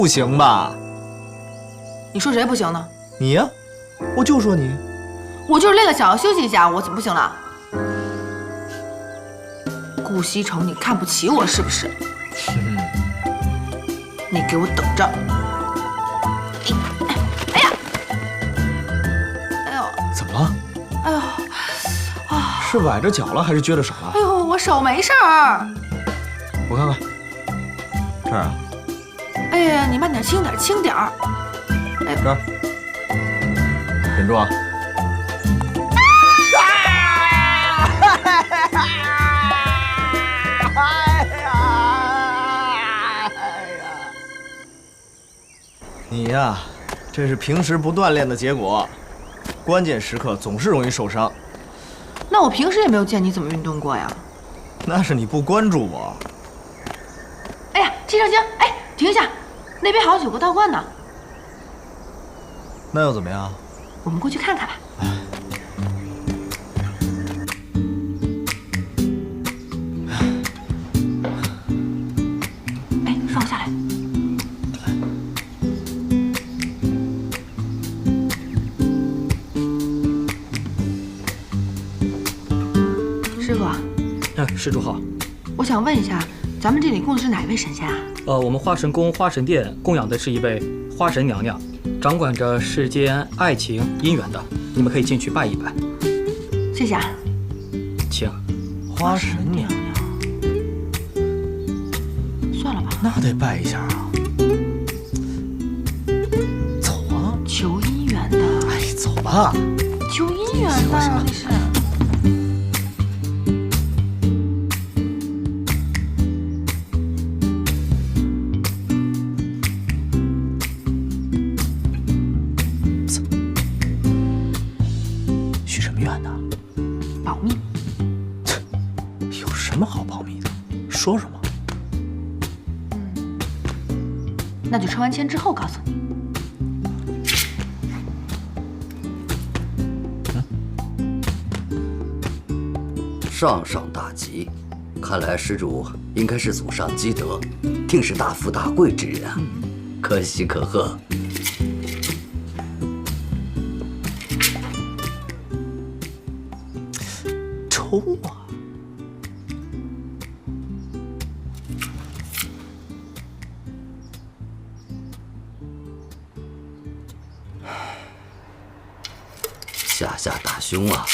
不行吧？你说谁不行呢？你呀，我就说你。我就是累了，想要休息一下，我怎么不行了？顾西城，你看不起我是不是？你给我等着！哎呀！哎呦！怎么了？哎呦！啊！是崴着脚了还是撅着手了？哎呦，我手没事儿。我看看，这儿啊。哎呀，你慢点，轻点，轻点儿。哎，这儿，忍住啊！你呀，这是平时不锻炼的结果，关键时刻总是容易受伤。那我平时也没有见你怎么运动过呀。那是你不关注我。哎呀，季少卿，哎，停一下，那边好像有个道观呢。那又怎么样？我们过去看看吧。哎，放我下来。师傅啊，施主好。我想问一下，咱们这里供的是哪一位神仙啊？我们花神宫花神殿供养的是一位花神娘娘，掌管着世间爱情姻缘的，你们可以进去拜一拜。谢谢啊。请。花神娘娘，算了吧，那得拜一下啊。走啊！求姻缘的。哎，走吧。求姻缘的，你是。许什么愿呢？保密。有什么好保密的？说说嘛。那就抽完签之后告诉你。上上大吉，看来施主应该是祖上积德，定是大富大贵之人啊，可喜可贺。抽啊！下下大凶啊！